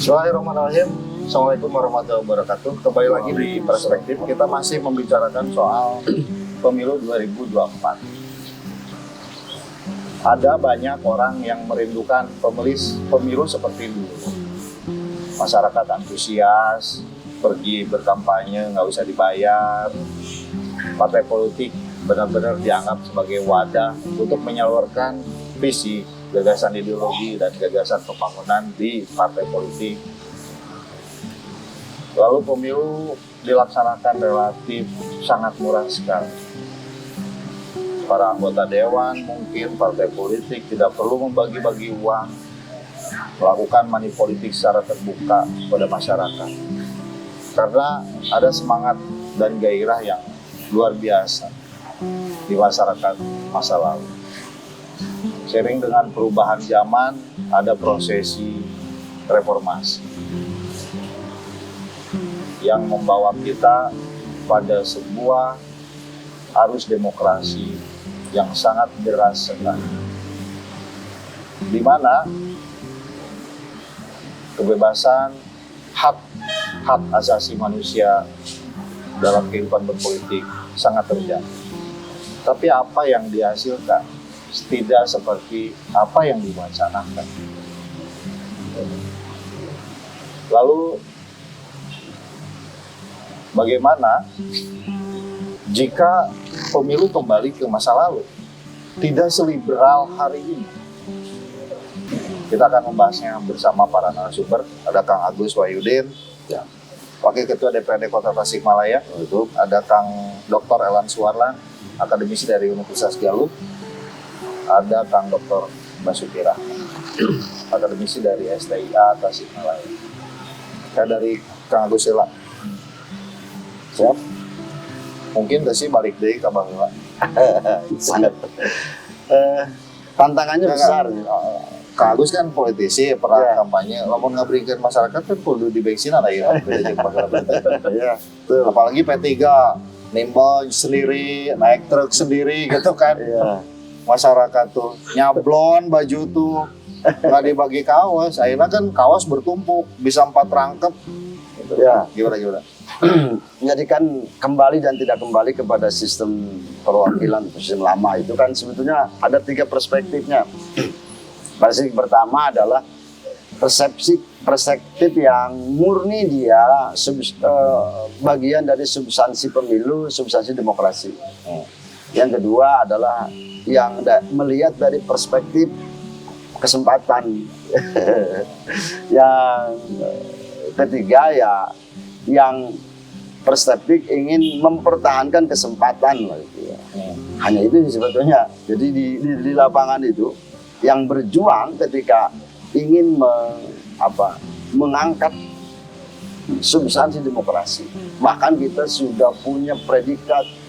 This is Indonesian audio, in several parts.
Bismillahirrahmanirrahim. Assalamualaikum warahmatullahi wabarakatuh. Kembali lagi di Perspektif. Kita masih membicarakan soal pemilu 2024. Ada banyak orang yang merindukan pemilu seperti dulu. Masyarakat antusias, pergi berkampanye nggak usah dibayar. Partai politik benar-benar dianggap sebagai wadah untuk menyalurkan visi, gagasan ideologi, dan gagasan pembangunan di partai politik. Lalu pemilu dilaksanakan relatif sangat murah sekali. Para anggota dewan mungkin partai politik tidak perlu membagi-bagi uang, melakukan money politik secara terbuka pada masyarakat. Karena ada semangat dan gairah yang luar biasa di masyarakat masa lalu. Seiring dengan perubahan zaman, ada prosesi reformasi yang membawa kita pada sebuah arus demokrasi yang sangat deras sekali, di mana kebebasan, hak asasi manusia dalam kehidupan berpolitik sangat terjaga. Tapi apa yang dihasilkan tidak seperti apa yang diwacanakan. Lalu bagaimana jika pemilu kembali ke masa lalu, tidak seliberal hari ini? Kita akan membahasnya bersama para narasumber. Ada Kang Agus Wahyudin, Wakil Ketua DPRD Kota Tasikmalaya. Ada Kang Dr. Elan Suwarlan, akademisi dari Universitas Galuh. Ada Kang Dr. Basuki Rahmat, akademisi dari STIA Tasikmalaya. Dari Kang Agus Elan. Siap? Mungkin gak sih balik deh ke bahwa sangat tantangannya besar. Kang Agus kan politisi, pernah kampanye. Lamun ngabringkeun masyarakat kan kudu dibensin ada ya. Apalagi P3 nimbang sendiri, naik truk sendiri gitu kan. Masyarakat tuh nyablon baju tuh nggak dibagi kaos. Akhirnya kan kaos bertumpuk, bisa 4 rangkep. Gitu. Gimana? Jadi kan kembali dan tidak kembali kepada sistem perwakilan, sistem lama itu kan sebetulnya ada 3 perspektifnya. Perspektif pertama adalah perspektif yang murni dia bagian dari substansi pemilu, substansi demokrasi. Yang kedua adalah yang melihat dari perspektif kesempatan. Yang ketiga ya yang perspektif ingin mempertahankan kesempatan gitu ya. Hanya itu sebetulnya. Jadi di lapangan itu yang berjuang ketika ingin mengangkat substansi demokrasi. Bahkan kita sudah punya predikat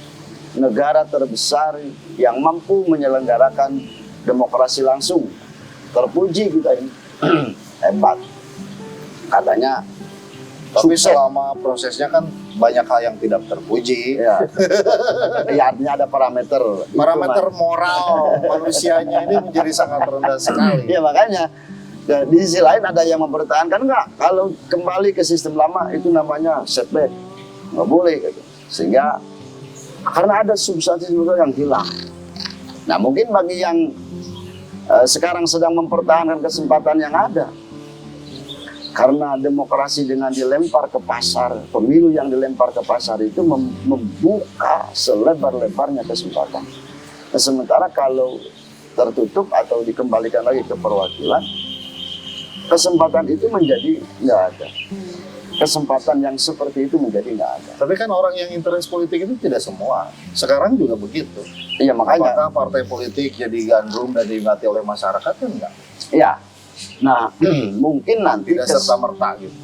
negara terbesar yang mampu menyelenggarakan demokrasi langsung. Terpuji kita ini. Hebat. Katanya tapi selama prosesnya kan banyak hal yang tidak terpuji. Ya, artinya ada parameter moral manusianya ini menjadi sangat rendah sekali. Ya makanya di sisi lain ada yang mempertahankan enggak. Kalau kembali ke sistem lama itu namanya setback, nggak boleh gitu. Sehingga karena ada substansi yang hilang. Nah mungkin bagi yang sekarang sedang mempertahankan kesempatan yang ada, karena demokrasi dengan dilempar ke pasar, pemilu yang dilempar ke pasar itu membuka selebar-lebarnya kesempatan. Nah, sementara kalau tertutup atau dikembalikan lagi ke perwakilan, kesempatan itu menjadi nggak ada. Kesempatan yang seperti itu menjadi nggak ada. Tapi kan orang yang interest politik itu tidak semua. Sekarang juga begitu. Iya makanya. Apakah partai politik jadi gandrung dan diminati oleh masyarakat kan enggak? Iya. Nah, mungkin nanti tidak serta-merta gitu.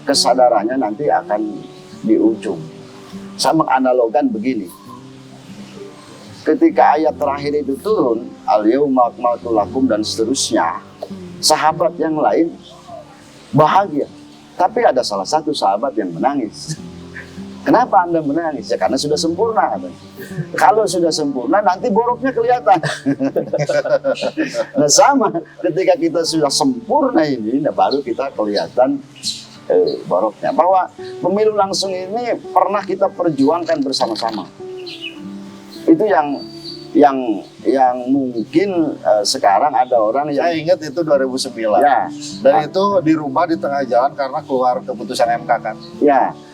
Kesadarannya nanti akan di ujung. Saya menganalogkan begini. Ketika ayat terakhir itu turun, al-yauma akmaltu lakum dan seterusnya, sahabat yang lain bahagia. Tapi ada salah satu sahabat yang menangis. Kenapa Anda menangis? Ya karena sudah sempurna. Katanya. Kalau sudah sempurna, nanti boroknya kelihatan. Nah sama, ketika kita sudah sempurna ini, nah baru kita kelihatan boroknya. Bahwa pemilu langsung ini pernah kita perjuangkan bersama-sama. Itu yang mungkin sekarang ada orang yang... Saya ingat itu 2009. Ya, Dan itu dirubah di tengah jalan karena keluar keputusan MK kan.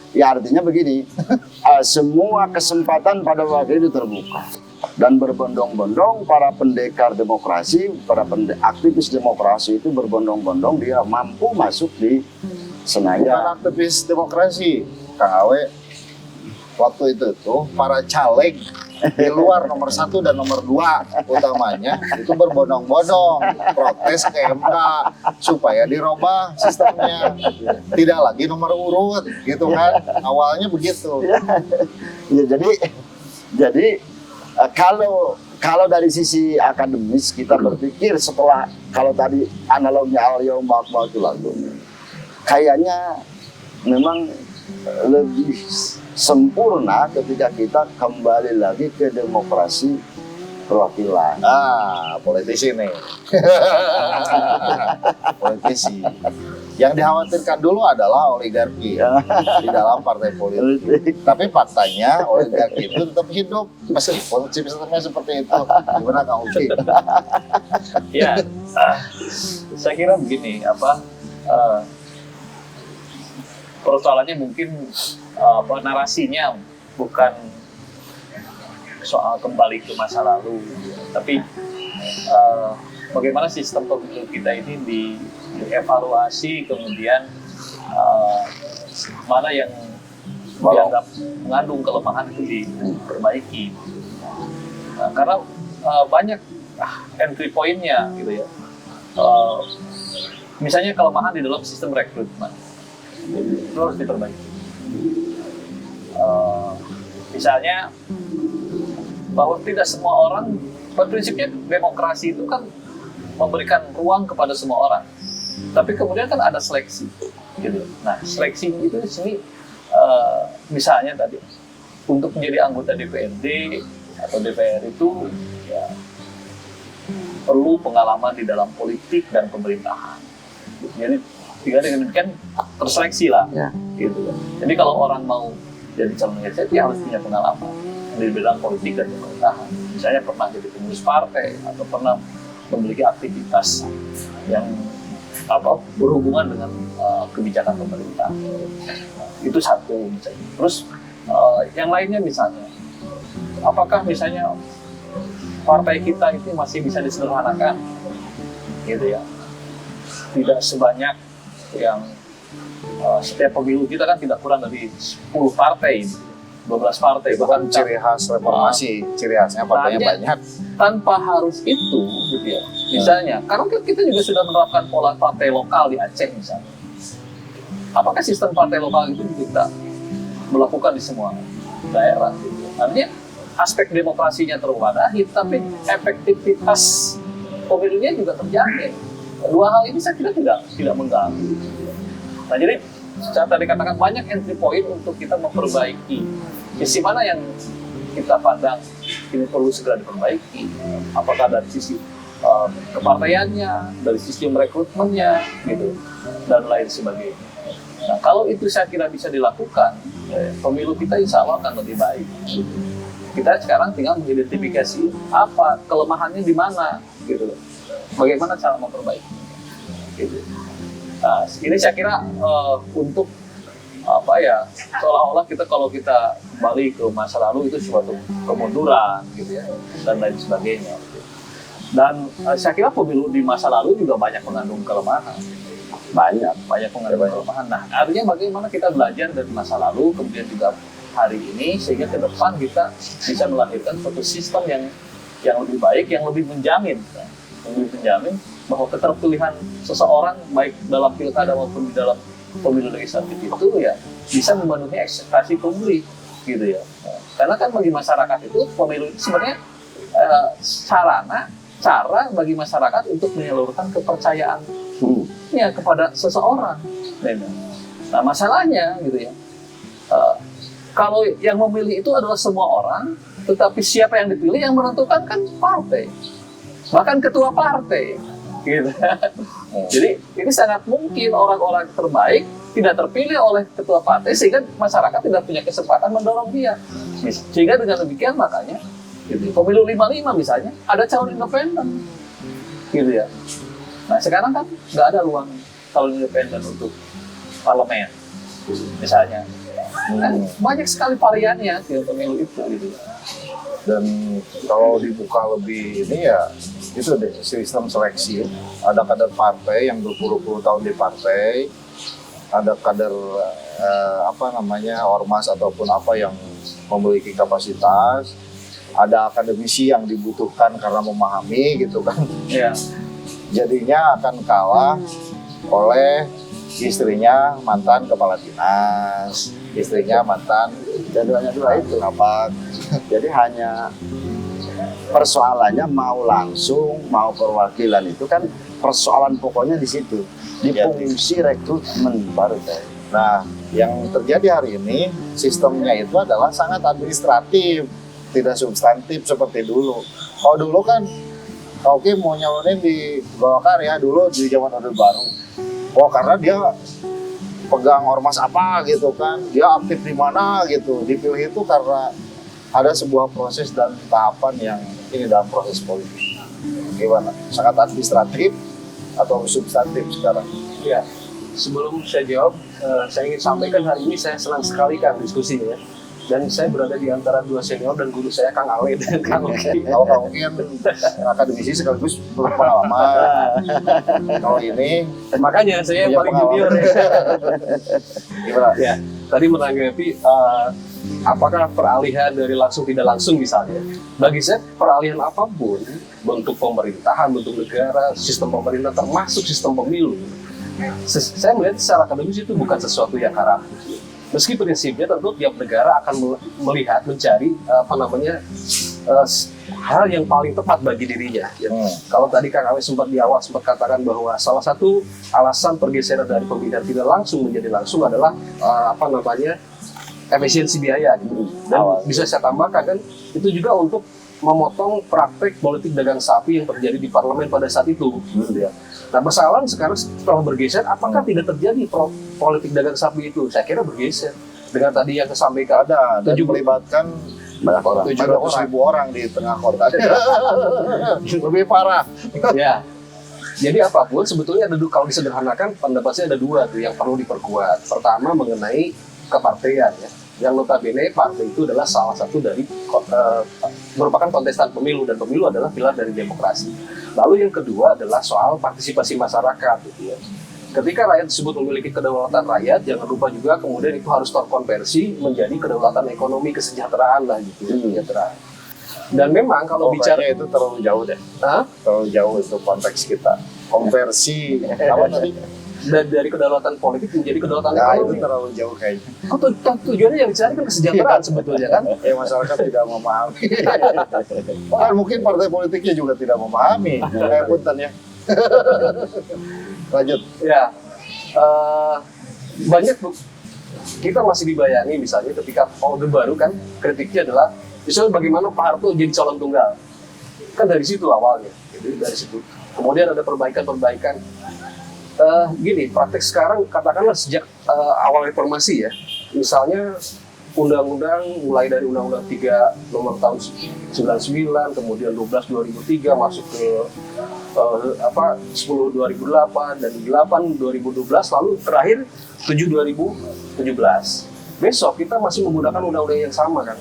Ya artinya begini, semua kesempatan pada waktu itu terbuka dan berbondong-bondong para pendekar demokrasi, para aktivis demokrasi itu berbondong-bondong dia mampu masuk di Senayan. Bukan aktivis demokrasi, Kang Awe. Waktu itu tuh para caleg di luar nomor 1 dan nomor 2 utamanya itu berbondong-bondong protes ke MK supaya dirubah sistemnya, tidak lagi nomor urut gitu kan, awalnya begitu. Ya jadi kalau dari sisi akademis kita berpikir setelah kalau tadi analoginya al-yaum akmaltu lakum, kayaknya memang lebih sempurna ketika kita kembali lagi ke demokrasi perwakilan. Politisi nih. Politisi. Yang dikhawatirkan dulu adalah oligarki di dalam partai politik. Tapi faktanya oligarki itu tetap hidup meskipun sistemnya seperti itu. Gimana Kang Uki? Ya, saya kira begini, persoalannya mungkin narasinya bukan soal kembali ke masa lalu, tapi bagaimana sistem pemilu kita ini dievaluasi, kemudian mana yang dianggap mengandung kelemahan itu diperbaiki. Karena banyak entry point-nya gitu ya. Misalnya kelemahan di dalam sistem rekrutmen itu harus diperbaiki. Misalnya bahwa tidak semua orang, prinsipnya demokrasi itu kan memberikan ruang kepada semua orang, tapi kemudian kan ada seleksi gitu. Nah seleksi itu di sini misalnya tadi untuk menjadi anggota DPRD atau DPR itu ya, perlu pengalaman di dalam politik dan pemerintahan. Jadi dengan demikian terseleksi lah, gitu. Jadi kalau orang mau jadi calon legislatif, dia harus punya pengalaman di bidang politik dan pemerintahan. Misalnya pernah jadi pengurus partai atau pernah memiliki aktivitas yang berhubungan dengan kebijakan pemerintah. Itu satu misalnya. Terus yang lainnya misalnya, apakah misalnya partai kita itu masih bisa disederhanakan, gitu ya? Tidak sebanyak yang setiap pemilu kita kan tidak kurang dari 10 partai, 12 partai. Itu kan ciri khas reformasi, ciri khasnya partainya banyak. Tanpa harus itu, gitu ya. Misalnya, karena kita juga sudah menerapkan pola partai lokal di Aceh misalnya. Apakah sistem partai lokal itu kita melakukan di semua daerah? Gitu. Artinya aspek demokrasinya terwadahi, tapi efektivitas pemilunya juga terjamin. Dua hal ini saya kira tidak mengganggu. Nah jadi saya tadi katakan banyak entry point untuk kita memperbaiki. Sisi mana yang kita pandang ini perlu segera diperbaiki? Apakah dari sisi kepartaiannya, dari sistem rekrutmennya, gitu, dan lain sebagainya. Nah kalau itu saya kira bisa dilakukan, pemilu kita insya Allah akan lebih baik. Kita sekarang tinggal mengidentifikasi apa kelemahannya di mana, gitu. Bagaimana cara memperbaiki? Gitu. Nah, ini saya kira untuk seolah-olah kalau kita kembali ke masa lalu itu suatu kemunduran, gitu ya, dan lain sebagainya. Dan saya kira pemilu di masa lalu juga banyak mengandung kelemahan, banyak mengandung kelemahan. Nah, artinya bagaimana kita belajar dari masa lalu, kemudian juga hari ini sehingga ke depan kita bisa melahirkan suatu sistem yang lebih baik, yang lebih menjamin bahwa keterpilihan seseorang baik dalam pilkada maupun di dalam pemilu legislatif itu ya bisa memenuhi ekspektasi publik, gitu ya. Karena kan bagi masyarakat itu pemilu itu sebenarnya cara bagi masyarakat untuk menyalurkan kepercayaan kepada seseorang. Nah masalahnya gitu ya, Kalau yang memilih itu adalah semua orang, tetapi siapa yang dipilih yang menentukan kan partai, bahkan ketua partai. Gitu. Jadi ini sangat mungkin orang-orang terbaik tidak terpilih oleh ketua partai sehingga masyarakat tidak punya kesempatan mendorong dia. Sehingga dengan demikian makanya gitu, pemilu 55 misalnya ada calon independen, gitu ya. Nah sekarang kan nggak ada ruang calon independen untuk parlemen, misalnya. Kan banyak sekali variannya di pemilu itu, gitu. Dan kalau dibuka lebih ini ya itu deh sistem seleksi. Ada kader partai yang berpuluh-puluh tahun di partai, ada kader ormas ataupun apa yang memiliki kapasitas, ada akademisi yang dibutuhkan karena memahami gitu kan. Ya. Jadinya akan kalah oleh istrinya mantan kepala dinas, istrinya mantan Jadi hanya dua itu. apa. Jadi hanya persoalannya mau langsung mau perwakilan itu kan persoalan pokoknya di situ, di Ya. fungsi rekrutmen partai. Nah, yang terjadi hari ini sistemnya itu adalah sangat administratif, tidak substantif seperti dulu. Kalau dulu kan, oke mau nyalonin di Golkar ya dulu di zaman Orde Baru. Oh karena dia pegang ormas apa gitu kan, dia aktif di mana gitu. Dipilih itu karena ada sebuah proses dan tahapan yang ini dalam proses politik. Gimana? Sangat administratif atau substantif sekarang? Ya, sebelum saya jawab, saya ingin sampaikan hari ini saya senang sekali kan diskusinya. Dan saya berada di antara dua senior dan guru saya, Kang Ale dan Kang Oki. Kalau Kang Oki kan akademisi sekaligus berpengalaman. Kalau ini Makanya saya yang punya paling pengalaman. junior ya. Gimana? Ya, tadi menanggapi apakah peralihan dari langsung tidak langsung misalnya. Bagi saya peralihan apapun, bentuk pemerintahan, bentuk negara, sistem pemerintah termasuk sistem pemilu, saya melihat secara akademis itu bukan sesuatu yang haram. Meski prinsipnya tentu tiap negara akan melihat, mencari hal yang paling tepat bagi dirinya. Ya. Kalau tadi Kang Awe sempat di awal katakan bahwa salah satu alasan pergeseran dari pemilihan tidak langsung menjadi langsung adalah efisiensi biaya gitu. Dan bisa saya tambahkan kan itu juga untuk memotong praktek politik dagang sapi yang terjadi di parlemen pada saat itu. Gitu ya. Nah persoalan sekarang setelah bergeser, apakah tidak terjadi politik dagang sapi itu? Saya kira bergeser. Dengan tadi yang disampaikan Ada dan 7 melibatkan Banyak orang. 700.000 orang di tengah kota. Lebih parah. ya. Jadi apapun sebetulnya kalau disederhanakan pendapat saya ada dua tuh yang perlu diperkuat. Pertama mengenai kepartaian ya. Yang notabene partai itu adalah salah satu dari merupakan kontestan pemilu dan pemilu adalah pilar dari demokrasi. Lalu yang kedua adalah soal partisipasi masyarakat gitu ya. Ketika rakyat tersebut memiliki kedaulatan rakyat, jangan lupa juga kemudian itu harus terkonversi menjadi kedaulatan ekonomi kesejahteraan lah gitu ya, kesejahteraan. Dan memang kalau bicara Itu terlalu jauh deh. Hah? Terlalu jauh itu konteks kita. Konversi apa tadi? dari kedaulatan politik menjadi kedaulatan Nah, itu ekonomi. terlalu jauh kayaknya. Tujuannya yang dicari kan kesejahteraan sebetulnya kan. Ya masyarakat tidak memahami. Bahkan mungkin partai politiknya juga tidak memahami. Punten ya. Lanjut. Ya, banyak kita masih dibayangi misalnya ketika Orde Baru kan kritiknya adalah misalnya bagaimana Pak Harto jadi calon tunggal, kan dari situ awalnya, gitu, dari situ. Kemudian ada perbaikan-perbaikan. Gini, praktek sekarang katakanlah sejak awal reformasi ya, misalnya undang-undang mulai dari Undang-Undang 3 nomor tahun 99, kemudian 12 2003 masuk ke 10 2008 dan 8 2012 lalu terakhir 7 2017. Besok kita masih menggunakan undang-undang yang sama kan.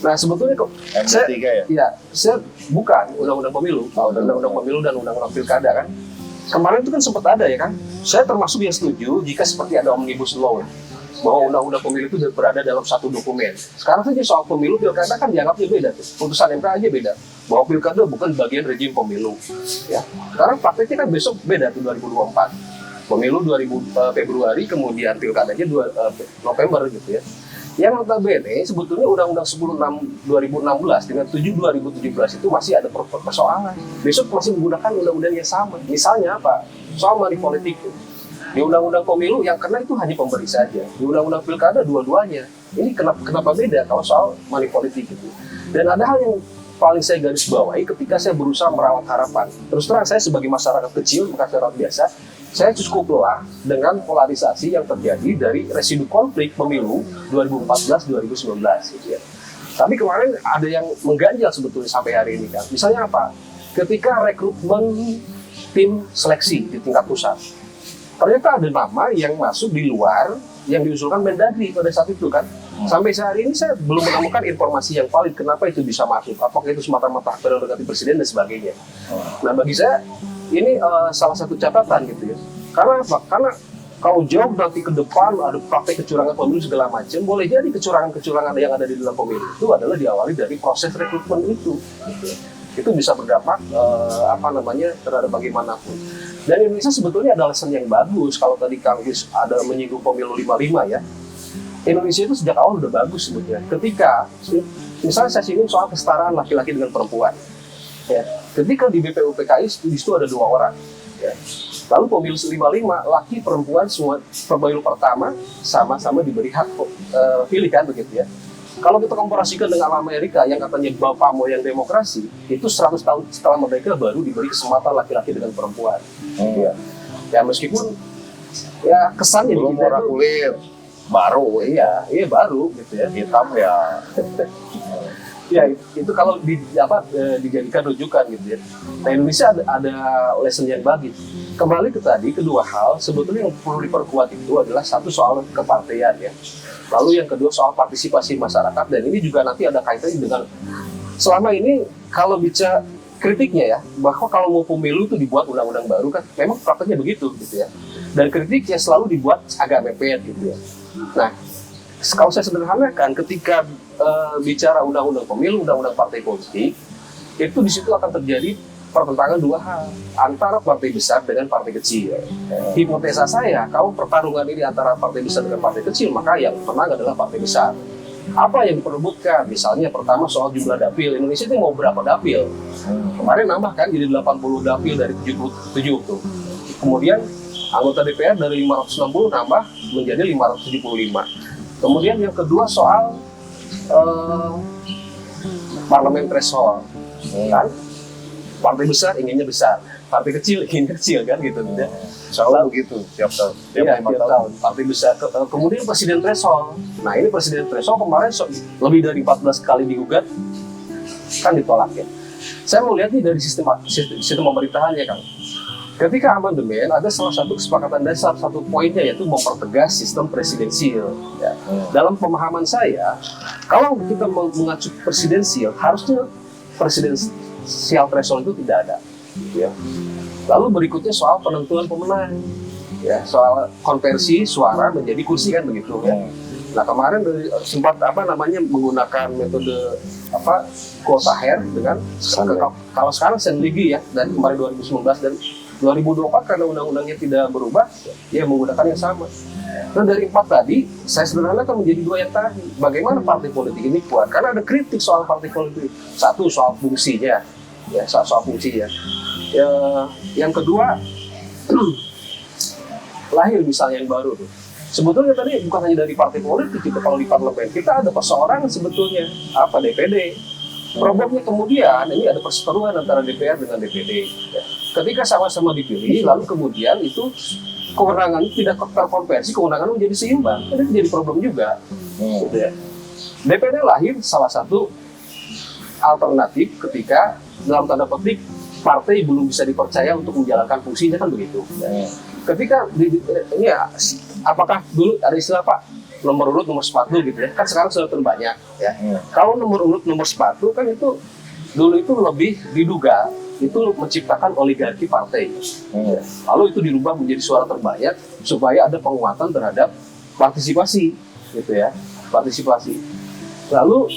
Nah sebetulnya kok MD3 ya? Iya, saya bukan undang-undang pemilu, undang-undang pemilu dan undang-undang pilkada kan. Kemarin itu kan sempat ada ya kan. Saya termasuk yang setuju jika seperti ada omnibus law bahwa undang-undang pemilu itu berada dalam satu dokumen. Sekarang saja soal pemilu pilkada kan dianggapnya beda tuh. Putusan MK aja beda. Bahwa pilkada bukan bagian rejim pemilu. Ya. Sekarang prakteknya kan besok beda tuh 2024. Pemilu Februari kemudian pilkadanya November gitu ya. Yang notabene sebetulnya Undang-Undang 10 2016 dengan 7 2017 itu masih ada persoalan. Besok masih menggunakan undang-undang yang sama. Misalnya apa? Soal money politik. Di undang-undang pemilu yang kena itu hanya pemberi saja. Di undang-undang pilkada dua-duanya. Ini kenapa beda kalau soal money politik gitu. Dan ada hal yang paling saya garis bawahi ketika saya berusaha merawat harapan. Terus terang saya sebagai masyarakat kecil, masyarakat biasa, saya cukup lelah dengan polarisasi yang terjadi dari residu konflik pemilu 2014-2019 gitu ya. Tapi kemarin ada yang mengganjal sebetulnya sampai hari ini kan. Misalnya apa? Ketika rekrutmen tim seleksi di tingkat pusat, ternyata ada nama yang masuk di luar yang diusulkan Mendagri pada saat itu kan. Sampai sehari ini saya belum menemukan informasi yang valid kenapa itu bisa masuk. Apakah itu semata-mata hak prerogatif presiden dan sebagainya. Nah bagi saya ini salah satu catatan gitu ya. Karena apa? Karena kalau jauh nanti ke depan ada praktek kecurangan pemilu segala macam, boleh jadi kecurangan-kecurangan yang ada di dalam pemilu itu adalah diawali dari proses rekrutmen itu. Gitu. Itu bisa berdampak terhadap bagaimanapun. Dan Indonesia sebetulnya ada alasan yang bagus. Kalau tadi Kang Gis ada menyinggung pemilu 55 ya, Indonesia itu sejak awal udah bagus sebetulnya. Ketika misalnya saya singgung soal kesetaraan laki-laki dengan perempuan, ya, ketika di BPUPKI di situ ada 2 orang, ya. Lalu pemilu 55 laki perempuan semua pemilu pertama sama-sama diberi hak pilih kan begitu ya. Kalau kita komparasikan dengan Amerika yang katanya bapak moyang demokrasi, itu 100 tahun setelah merdeka baru diberi kesempatan laki-laki dengan perempuan. Ya meskipun ya kesannya belum di kita warna itu kulit baru, iya baru gitu ya. hitam ya. Ya itu kalau dijadikan rujukan gitu ya. Nah Indonesia ada lesson yang bagus. Kembali ke tadi kedua hal sebetulnya yang perlu diperkuat itu adalah satu soal kepartean ya. Lalu yang kedua soal partisipasi masyarakat, dan ini juga nanti ada kaitannya dengan selama ini kalau bicara kritiknya ya, bahwa kalau mau pemilu itu dibuat undang-undang baru kan memang prakteknya begitu gitu ya. Dan kritiknya selalu dibuat agak mepet gitu ya. Nah, kalau saya sederhanakan ketika bicara undang-undang pemilu, undang-undang partai politik, itu di situ akan terjadi pertentangan 2 hal antara partai besar dengan partai kecil. Hipotesa saya, kalau pertarungan ini antara partai besar dengan partai kecil, maka yang menang adalah partai besar. Apa yang diperebutkan? Misalnya pertama soal jumlah dapil. Indonesia itu mau berapa dapil? Kemarin nambah kan jadi 80 dapil dari 77 tuh. Kemudian anggota DPR dari 560 nambah menjadi 575. Kemudian yang kedua soal parlemen threshold, kan? Partai besar inginnya besar, partai kecil inginnya kecil kan gitu. Selalu begitu tiap tahun. Tiap tahun. Partai besar. Kemudian presiden threshold. Nah ini presiden threshold kemarin lebih dari 14 kali digugat, kan ditolak ya. Saya mau lihat nih dari sistem pemerintahannya Kang. Ketika amandemen ada salah satu kesepakatan dasar, satu poinnya yaitu mempertegas sistem presidensial. Ya. Dalam pemahaman saya, kalau kita mengacu presidensial, harusnya presidensial threshold itu tidak ada. Ya. Lalu berikutnya soal penentuan pemenang, ya, soal konversi suara menjadi kursi kan begitu ya. Nah kemarin sempat menggunakan metode quota hair dengan kalau sekarang sendiri ya, dan kemarin 2019 dan 2024 karena undang-undangnya tidak berubah, ya menggunakan yang sama. Nah dari 4 tadi, saya sederhanakan menjadi 2 yang tadi. Bagaimana partai politik ini kuat? Karena ada kritik soal partai politik. Satu soal fungsinya, ya soal fungsinya. Ya, yang kedua, lahir misalnya yang baru tuh. Sebetulnya tadi bukan hanya dari partai politik, kita kalau di parlemen kita ada perseorangan sebetulnya DPD. Problemnya kemudian ini ada perseteruan antara DPR dengan DPD. Ya. Ketika sama-sama dipilih, lalu kemudian itu kewenangan tidak terkonversi, kewenangan menjadi seimbang. Ini jadi problem juga. Gitu ya. DPD lahir salah satu alternatif ketika dalam tanda petik partai belum bisa dipercaya untuk menjalankan fungsinya kan begitu. Ya. Ketika ini ya, apakah dulu ada istilah nomor urut nomor sepatu gitu ya, kan sekarang sudah terbanyak ya. Kalau nomor urut nomor sepatu kan itu dulu itu lebih diduga itu menciptakan oligarki partai. Lalu itu dirubah menjadi suara terbanyak supaya ada penguatan terhadap partisipasi gitu ya, partisipasi. Lalu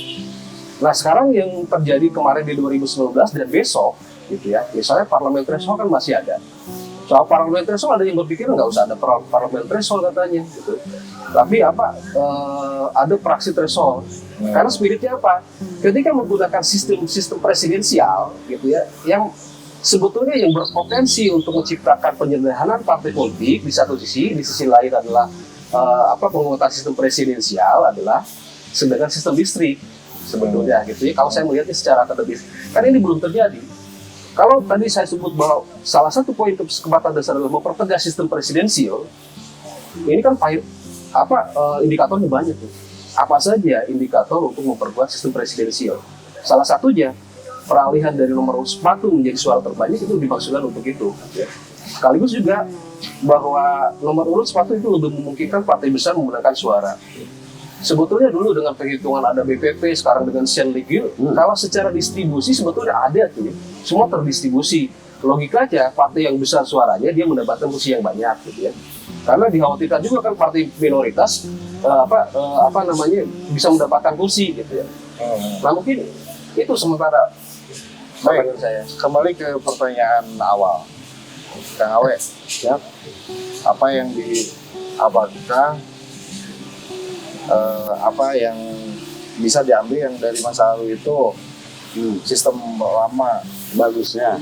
nah sekarang yang terjadi kemarin di 2019 dan besok gitu ya, misalnya parliamentary threshold kan masih ada. Soal parliamentary threshold ada yang berpikir nggak usah ada parliamentary threshold katanya gitu. Tapi ada praksi threshold. Karena spiritnya apa? Ketika menggunakan sistem presidensial gitu ya, yang sebetulnya yang berpotensi untuk menciptakan penyederhanaan partai politik di satu sisi, di sisi lain adalah penguatan sistem presidensial adalah dengan sistem distrik sebetulnya gitu ya. Kalau saya melihatnya secara akademis, kan ini belum terjadi. Kalau tadi saya sebut bahwa salah satu poin kesepakatan dasar adalah mempertegas sistem presidensial, ini kan indikatornya banyak tuh. Apa saja indikator untuk memperkuat sistem presidensial? Salah satunya peralihan dari nomor urut sepatu menjadi suara terbanyak itu dimaksudkan untuk itu. Ya. Sekaligus juga bahwa nomor urut sepatu itu lebih memungkinkan partai besar memenangkan suara. Sebetulnya dulu dengan perhitungan ada BPP, sekarang dengan Senligil, kalau secara distribusi sebetulnya ada tuh, semua terdistribusi. Logikanya partai yang besar suaranya dia mendapatkan kursi yang banyak, gitu ya. Karena dikhawatirkan juga kan partai minoritas bisa mendapatkan kursi, gitu ya. Nah mungkin itu sementara. Baik, saya kembali ke pertanyaan awal, Kang Awe. Ya, apa yang apa yang bisa diambil yang dari masa lalu itu sistem lama bagusnya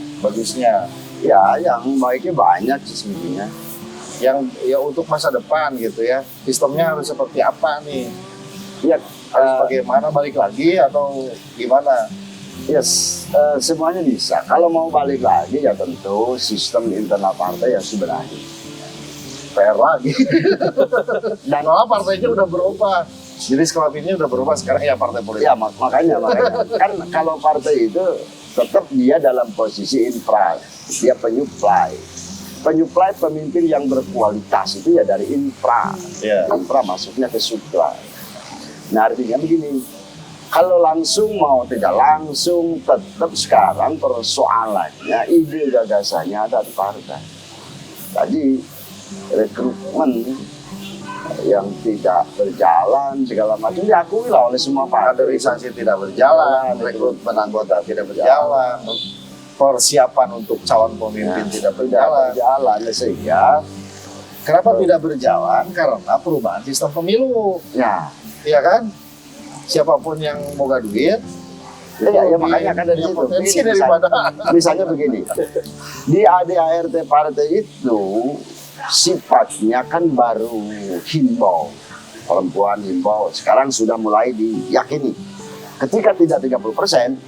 Ya, yang baiknya banyak sih sebenarnya. yang ya untuk masa depan gitu ya, sistemnya harus seperti apa nih? Ya, Harus bagaimana, balik lagi atau gimana? semuanya bisa. Kalau mau balik lagi ya tentu sistem internal partai yang sebenarnya PR lagi. dan Soalnya partainya udah berubah. Jadi kelaminnya udah berubah, sekarang ya partai politik. ya makanya kan kalau partai itu tetap dia dalam posisi infra, dia penyuplai pemimpin yang berkualitas itu ya dari infra. Iya. Infra masuknya ke supply. Nah artinya begini, kalau langsung mau tidak langsung tetap sekarang persoalannya ide gagasannya ada di partai. Tadi rekrutmen yang tidak berjalan segala macam diakui lah oleh semua partai. Kaderisasi tidak berjalan, rekrutmen anggota tidak berjalan, persiapan untuk calon pemimpin tidak berjalan. Sehingga Kenapa tidak berjalan? Karena perubahan sistem pemilu, ya iya kan? Siapapun yang boga duit, ya makanya kan dari punya situ. potensi Misalnya- daripada Misalnya begini, di ADART partai itu sifatnya kan baru himbau, perempuan himbau, sekarang sudah mulai diyakini. Ketika tidak 30%,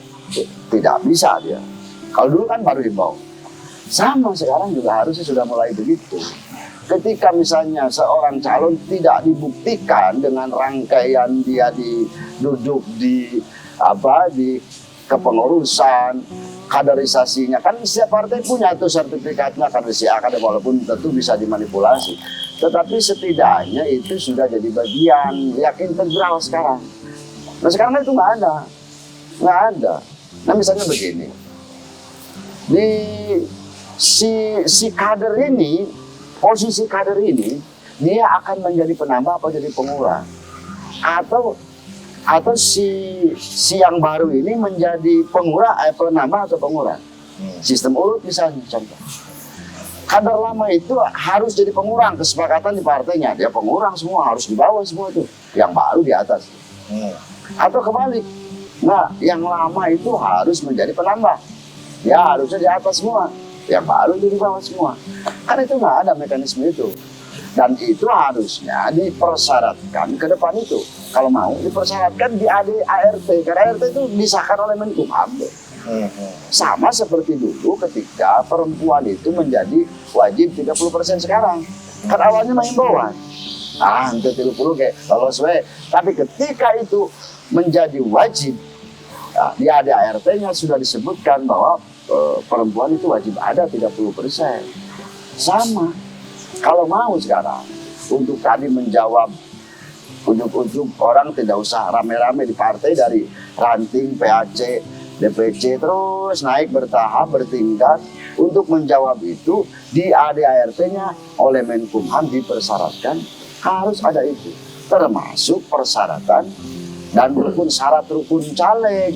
tidak bisa dia. Kalau dulu kan baru himbau. Sama sekarang juga harusnya sudah mulai begitu. Ketika misalnya seorang calon tidak dibuktikan dengan rangkaian dia duduk di kepengurusan, kaderisasinya kan setiap partai punya tuh sertifikatnya kaderisasi akademik, walaupun tentu bisa dimanipulasi, tetapi setidaknya itu sudah jadi bagian yang integral sekarang. Nah sekarang itu nggak ada. Nah misalnya begini, di si kader ini, posisi kader ini, dia akan menjadi penambah apa jadi pengurang, atau si yang baru ini menjadi penambah atau pengurang. Sistem urut misalnya contoh. Kader lama itu harus jadi pengurang, kesepakatan di partainya, dia pengurang semua, harus di bawah semua itu, yang baru di atas. Atau kebalik, nah yang lama itu harus menjadi penambah, ya harusnya di atas semua, yang baru di bawah semua. Kan itu nggak ada mekanisme itu, dan itu harusnya dipersyaratkan ke depan itu. Kalau mau dipersyaratkan di ADART, karena ART itu disahkan oleh Menkumham. Sama seperti dulu ketika perempuan itu menjadi wajib 30% sekarang. Kan awalnya main bawah. Hampir 30 kayak lolos we. Tapi ketika itu menjadi wajib, ya, di ADART-nya sudah disebutkan bahwa perempuan itu wajib ada 30%. Sama. Kalau mau sekarang untuk tadi menjawab ujung-ujung orang tidak usah rame-rame di partai dari ranting, PAC, DPC terus naik bertahap, bertingkat. Untuk menjawab itu di ADART-nya oleh Menkumham dipersyaratkan harus ada itu, termasuk persyaratan dan syarat rukun caleg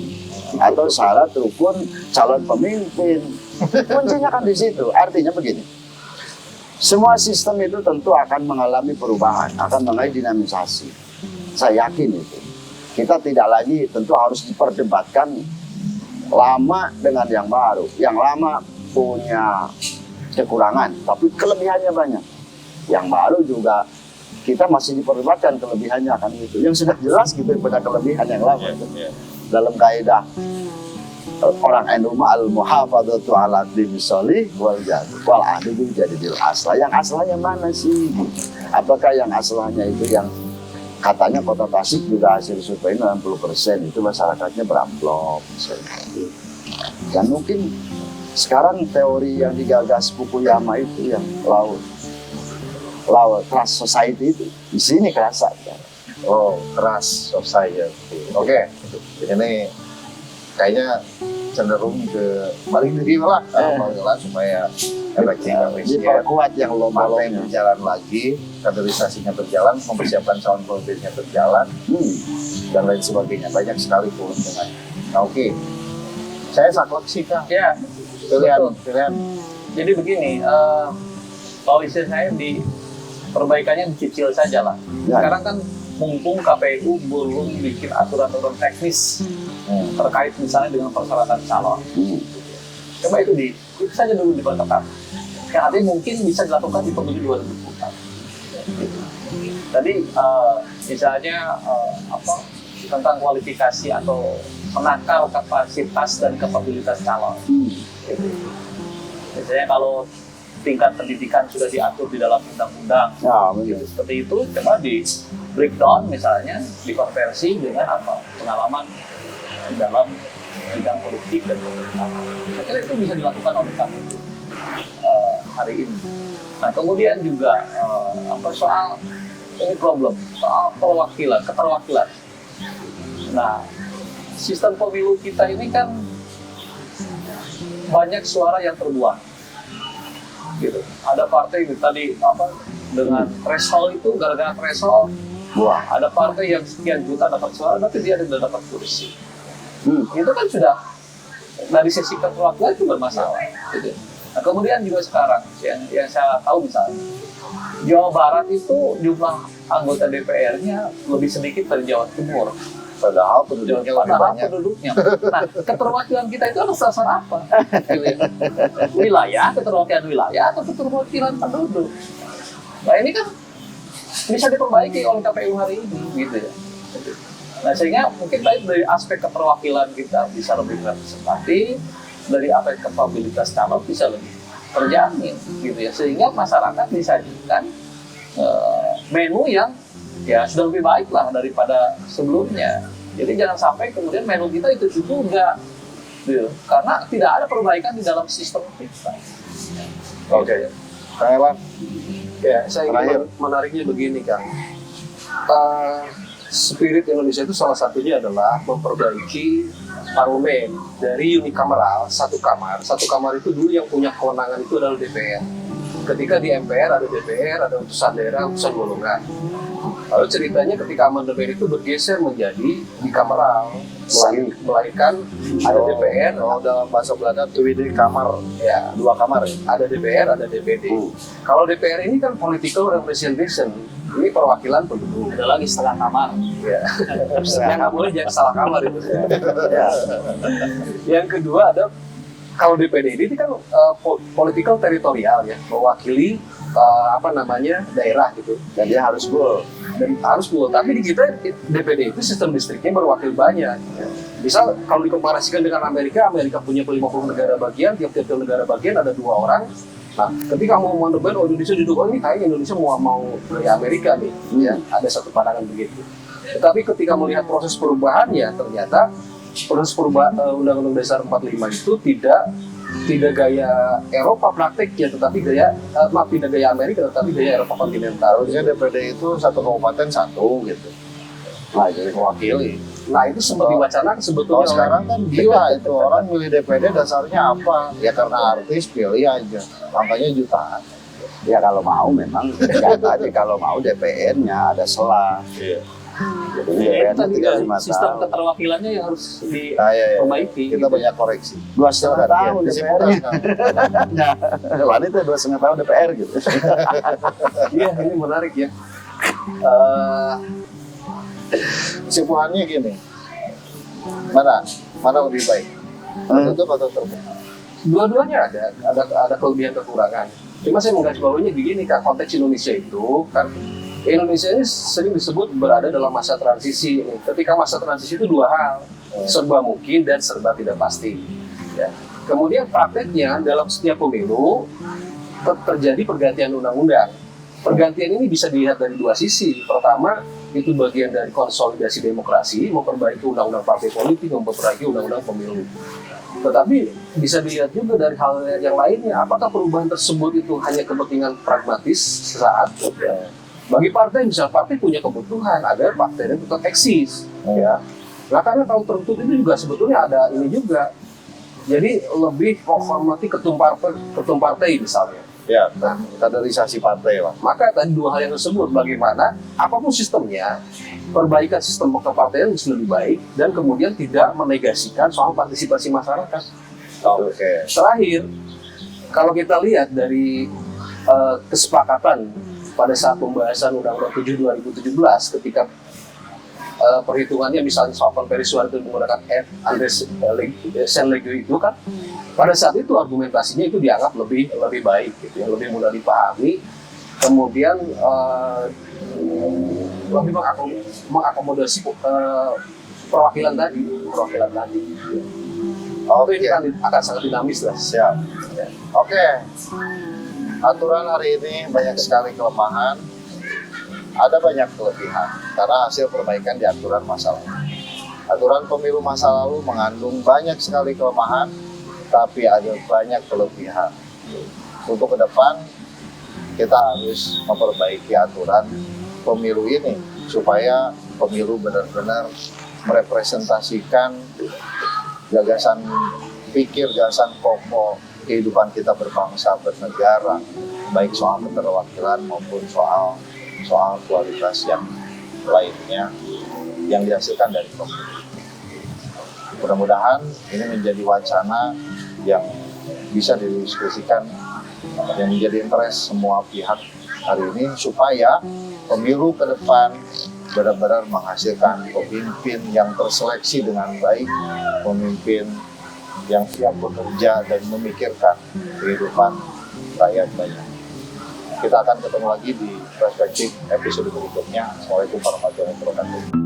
atau syarat rukun calon pemimpin. Kuncinya kan di situ. Artinya begini, semua sistem itu tentu akan mengalami perubahan, akan mengalami dinamisasi. Saya yakin itu. Kita tidak lagi tentu harus diperdebatkan lama dengan yang baru. Yang lama punya kekurangan, tapi kelebihannya banyak. Yang baru juga kita masih diperlibatkan kelebihannya kan gitu. Yang sudah jelas gitu pada kelebihan yang lama. Dalam kaidah orang NU al muhafadzatu ala din sholih wal adu jadi bil aslah. Yang aslahnya mana sih? Apakah yang aslahnya itu yang katanya Kota Tasik juga hasil survei 60% itu masyarakatnya beramplop. Dan mungkin sekarang teori yang digagas Fukuyama itu yang laut trust society itu di sini kerasa kan? Oh, trust society. Oke. Ini kayaknya cenderung ke balik lagi lah, supaya efektif, diperkuat yang partai lomba-lomba berjalan lagi, kaderisasinya berjalan, mempersiapkan calon politiknya berjalan, dan lain sebagainya. Banyak sekali keuntungan. Nah, oke. Saya saklek sih, Kang. Ya, Pilihan. jadi begini, kalau istilah saya di perbaikannya dicicil saja lah. Ya. Sekarang kan mumpung KPU belum bikin aturan-aturan teknis terkait misalnya dengan persyaratan calon. Coba itu saja dulu diperketat. Yang artinya mungkin bisa dilakukan di pemilu 2024. Tadi misalnya tentang kualifikasi atau menakar kapasitas dan kapabilitas calon. Misalnya kalau tingkat pendidikan sudah diatur di dalam undang-undang, seperti itu, coba di breakdown misalnya, dikonversi dengan pengalaman di dalam bidang politik dan pemerintahan. Saya kira itu bisa dilakukan oleh KPU hari ini. Nah, kemudian juga soal ini problem, soal keterwakilan. Nah, sistem pemilu kita ini kan banyak suara yang terbuang. Gitu. Ada partai tadi dengan threshold itu, gara-gara threshold, ada partai yang sekian juta dapat suara tapi dia tidak dapat kursi. Itu kan sudah dari sisi keterwakilan itu bermasalah. Gitu. Nah, kemudian juga sekarang yang saya tahu misalnya Jawa Barat itu jumlah anggota DPR-nya lebih sedikit dari Jawa Timur. Padahal penduduknya lebih banyak. Nah, keterwakilan kita itu atas dasar apa? Wilayah, keterwakilan wilayah, atau keterwakilan penduduk? Nah, ini kan bisa diperbaiki oleh KPU hari ini, gitu ya. Nah, sehingga mungkin dari aspek keterwakilan kita bisa lebih representatif, dari aspek kapabilitas calon bisa lebih terjamin, gitu ya. Sehingga masyarakat disajikan menu yang ya sudah lebih baik lah daripada sebelumnya. Jadi jangan sampai kemudian menu kita itu juga, gitu. Karena tidak ada perbaikan di dalam sistem kita. Oke. Kang, Ya, saya ingin menariknya begini, Kang. Spirit Indonesia itu salah satunya adalah memperbaiki parlemen dari unikameral, satu kamar itu dulu yang punya kewenangan itu adalah DPR. Ketika di MPR ada DPR, ada utusan daerah, utusan golongan. Lalu ceritanya ketika amandemen itu bergeser menjadi bikameral, melahirkan ada DPR, dalam bahasa Belanda tweede kamar, ya, 2 kamar ya. ada DPR, ada DPD. Kalau DPR ini kan political representation, ini perwakilan penduduk. Ada lagi setengah kamar. Ya. Yang nggak boleh jangan salah kamar itu. Ya. Yang kedua ada kalau DPD ini kan political teritorial ya, mewakili daerah gitu. dan dia harus full. Tapi di kita DPD itu sistem distriknya berwakil banyak. Misal kalau dikomparasikan dengan Amerika punya 50 negara bagian, tiap-tiap negara bagian ada 2 orang. Nah, ketika mau amandemen, Indonesia duduk, ini kayaknya Indonesia mau dari Amerika nih, ya, ada satu pandangan begitu. Tetapi ketika melihat proses perubahannya, ternyata proses perubahan Undang-Undang Dasar 45 itu tidak gaya Eropa prakteknya, tetapi tidak gaya Amerika, tetapi gaya Eropa kontinental. Harusnya DPD itu satu kabupaten satu gitu. Nah, jadi mewakili. Nah, itu sempat diwacanakan sebetulnya. Kalau sekarang kan gila itu orang milih DPD dasarnya apa? Ya karena artis pilih aja, angkanya jutaan. Ya kalau mau memang tadi kalau mau DPR-nya ada selah. Iya. Jadi Ya, DPR-nya itu 35 sistem tahun. keterwakilannya yang harus Iya. diperbaiki. Kita banyak koreksi. 2,5 tahun Disimpulkan, DPR-nya. Kang. Wanita 2,5 tahun DPR gitu. Iya, ini menarik ya. Kesimpulannya gini, mana lebih baik, tertutup atau terbuka? Dua-duanya ada kelebihan kekurangan. Cuma saya menggarisbawahinya begini Kak, konteks Indonesia itu kan Indonesia ini sering disebut berada dalam masa transisi. Ketika masa transisi itu dua hal, serba mungkin dan serba tidak pasti. Ya. Kemudian prakteknya dalam setiap pemilu terjadi pergantian undang-undang. Pergantian ini bisa dilihat dari dua sisi. Pertama, itu bagian dari konsolidasi demokrasi, memperbaiki undang-undang partai politik, memperbaiki undang-undang pemilu. Tetapi bisa dilihat juga dari hal yang lainnya, apakah perubahan tersebut itu hanya kepentingan pragmatis sesaat? Ya. Bagi partai, misal partai punya kebutuhan agar partainya tetap eksis. Ya. Nah, karena kalau tertutup itu juga sebetulnya ada ini juga. Jadi lebih menghormati ketum partai misalnya. Ya, kaderisasi partai lah. Maka tadi dua hal yang tersebut, bagaimana apapun sistemnya, perbaikan sistem kepartaian harus lebih baik dan kemudian tidak menegasikan soal partisipasi masyarakat. Oke. Terakhir, kalau kita lihat dari kesepakatan pada saat pembahasan Undang-Undang 7 2017 ketika perhitungannya misalnya soal Perisuan itu menggunakan Andres Senlegio itu kan pada saat itu argumentasinya itu dianggap lebih baik gitu ya, lebih mudah dipahami, kemudian lebih mengakomodasi perwakilan tadi gitu. Oke. Itu kan akan sangat dinamis lah. Siap. Ya. Oke. Aturan hari ini banyak sekali kelemahan, ada banyak kelebihan karena hasil perbaikan di aturan masa lalu. Aturan pemilu masa lalu mengandung banyak sekali kelemahan, tapi ada banyak kelebihan. Untuk ke depan, kita harus memperbaiki aturan pemilu ini supaya pemilu benar-benar merepresentasikan gagasan pikir, gagasan pokok kehidupan kita berbangsa, bernegara, baik soal keterwakilan maupun soal kualitas yang lainnya yang dihasilkan dari pemilu. Mudah-mudahan ini menjadi wacana yang bisa didiskusikan, yang menjadi interest semua pihak hari ini supaya pemilu ke depan benar-benar menghasilkan pemimpin yang terseleksi dengan baik, pemimpin yang siap bekerja dan memikirkan kehidupan rakyat banyak. Kita akan ketemu lagi di perspektif episode berikutnya. Assalamualaikum warahmatullahi wabarakatuh.